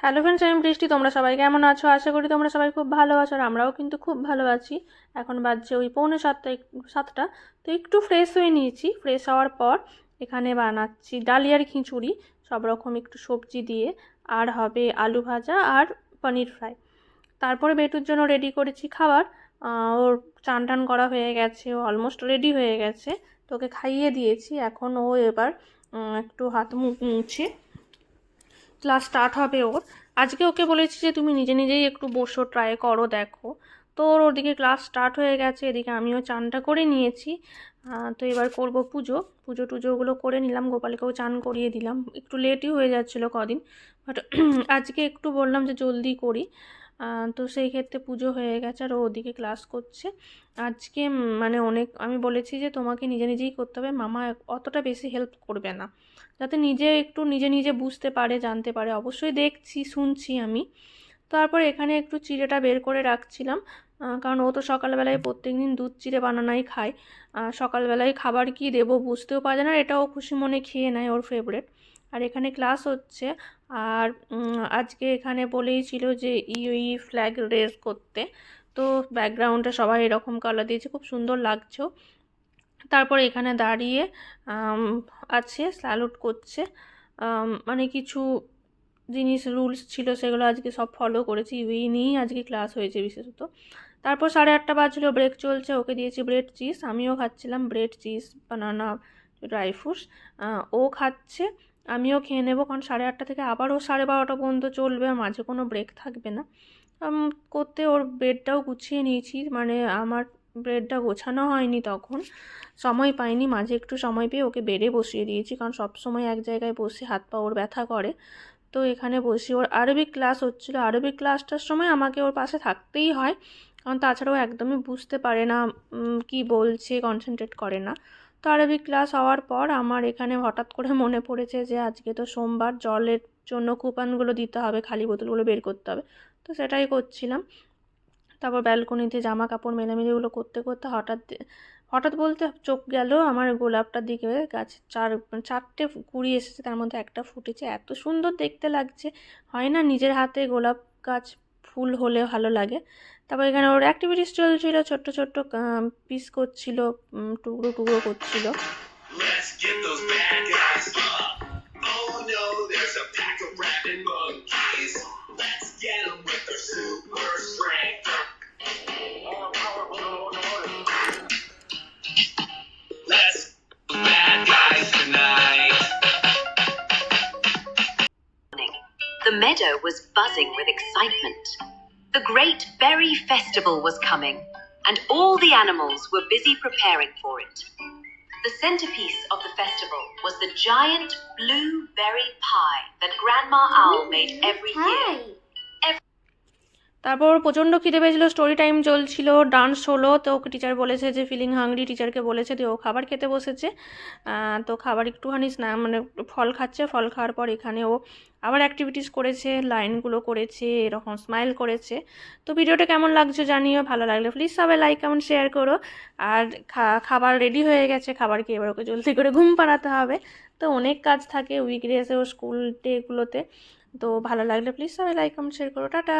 Hello friends, আমি বৃষ্টি। তোমরা সবাই কেমন আছো? আশা করি তোমরা সবাই খুব ভালো আছো, আর আমরাও কিন্তু খুব ভালো আছি। এখন বাজছে ওই পৌনে সাতটা। তো একটু ফ্রেশ হয়ে নিয়েছি। ফ্রেশ হওয়ার পর এখানে বানাচ্ছি ডালিয়ার খিচুড়ি, সব রকম একটু সবজি দিয়ে, আর হবে আলু ভাজা আর পনির ফ্রাই। তারপরে বেটুর জন্য রেডি করেছি খাবার। ওর চান টান করা হয়ে গেছে, ও অলমোস্ট রেডি হয়ে গেছে। তো ওকে খাইয়ে দিয়েছি। এখন ও এবার একটু হাত মুখ মুছে ক্লাস স্টার্ট হবে ওর। আজকে ওকে বলেছি যে তুমি নিজে নিজেই একটু বসো, ট্রাই করো, দেখো। তো ওদিকে ক্লাস স্টার্ট হয়ে গেছে, এদিকে আমিও চানটা করে নিয়েছি। তো এবার করব পুজো। পুজো টুজোগুলো করে নিলাম, গোপালকেও চান করিয়ে দিলাম। একটু লেটই হয়ে যাচ্ছিলো কদিন, বাট আজকে একটু বললাম যে জলদি করি। তো সেই ক্ষেত্রে পুজো হয়ে গেছে, আর ও ওদিকে ক্লাস করছে। আজকে মানে অনেক আমি বলেছি যে তোমাকে নিজে নিজেই করতে হবে, মামা অতটা বেশি হেল্প করবে না, যাতে নিজে একটু নিজে নিজে বুঝতে পারে, জানতে পারে। অবশ্যই দেখছি, শুনছি আমি। তারপর এখানে একটু চিড়েটা বের করে রাখছিলাম, কারণ ও তো সকালবেলায় প্রত্যেকদিন দুধ চিড়ে বানানোই খায়। সকালবেলায় খাবার কি দেবো বুঝতেও পারে না, এটাও খুশি মনে খেয়ে নেয়, ওর ফেভারেট। আর এখানে ক্লাস হচ্ছে। আর আজকে এখানে বলেই ছিল যে ইউই ফ্ল্যাগ রেজ করতে। তো ব্যাকগ্রাউন্ডে সবাই এরকম কালার দিয়েছে, খুব সুন্দর লাগছে। তারপর এখানে দাঁড়িয়ে আছে, স্যালুট করছে। মানে কিছু জিনিস রুলস ছিল, সেগুলো আজকে সব ফলো করেছি। এই নিয়েই আজকে ক্লাস হয়েছে বিশেষত। তারপর 8:30 বাজলো, ব্রেক চলছে, ওকে দিয়েছি ব্রেড চিজ। আমিও খাচ্ছিলাম ব্রেড চিজ, বানানা, ড্রাই ফ্রুটস। ও খাচ্ছে, আমিও খেয়ে নেবো, কারণ 8:30 থেকে আবারও 12:30 পর্যন্ত চলবে, মাঝে কোনো ব্রেক থাকবে না। করতে ওর বেডটাও গুছিয়ে নিয়েছি, মানে আমার বেডটা গোছানো হয়নি, তখন সময় পাইনি। মাঝে একটু সময় পেয়ে ওকে বেডে বসিয়ে দিয়েছি, কারণ সব সময় এক জায়গায় বসে হাত পা ওর ব্যথা করে। তো এখানে বসি, ওর আরবিক ক্লাস হচ্ছিলো। আরবিক ক্লাসটার সময় আমাকে ওর পাশে থাকতেই হয়, কারণ তাছাড়াও একদমই বুঝতে পারে না কি বলছে, কনসেন্ট্রেট করে না। তো আরবিক ক্লাস হওয়ার পর আমার এখানে হঠাৎ করে মনে পড়েছে যে আজকে তো সোমবার, জলের জন্য কুপনগুলো দিতে হবে, খালি বোতলগুলো বের করতে হবে। তো সেটাই করছিলাম। তারপর ব্যালকনিতে জামা কাপড় মেলামেলিগুলো করতে করতে হঠাৎ হঠাৎ বলতে চোখ গেল আমার গোলাপটার দিকে। গাছে 4টে কুড়ি এসেছে, তার মধ্যে একটা ফুটেছে, এত সুন্দর দেখতে লাগছে। হয় না নিজের হাতে গোলাপ গাছ ফুল হলে ভালো লাগে। তারপর এখানে ওর অ্যাক্টিভিটিস চলছিল, ছোট্ট ছোট্ট পিস করছিল, টুকরো টুকরো করছিল। The meadow was buzzing with excitement. The Great Berry Festival was coming, and all the animals were busy preparing for it. The centerpiece of the festival was the giant blue berry pie that Grandma Owl made every year. তারপর প্রচণ্ড খিদে পেয়েছিলো, story time চলছিল, dance হলো। তো ওকে teacher বলেছে যে feeling hungry, টিচারকে বলেছে, দিয়ে ও খাবার খেতে বসেছে। তো খাবার একটুখানি মানে ফল খাচ্ছে। ফল খাওয়ার পর এখানে ও আবার অ্যাক্টিভিটিস করেছে, লাইনগুলো করেছে, এরকম স্মাইল করেছে। তো ভিডিওটা কেমন লাগছে জানিও, ভালো লাগলে প্লিজ সবাই লাইক কমেন্ট শেয়ার করো। আর খাবার রেডি হয়ে গেছে, খাবার খেয়ে এবার ওকে জলদি করে ঘুম পাড়াতে হবে। তো অনেক কাজ থাকে উইকডেজে ও স্কুল ডেগুলোতে। তো ভালো লাগলে প্লিজ সবাই লাইক কমেন্ট শেয়ার করো। টাটা।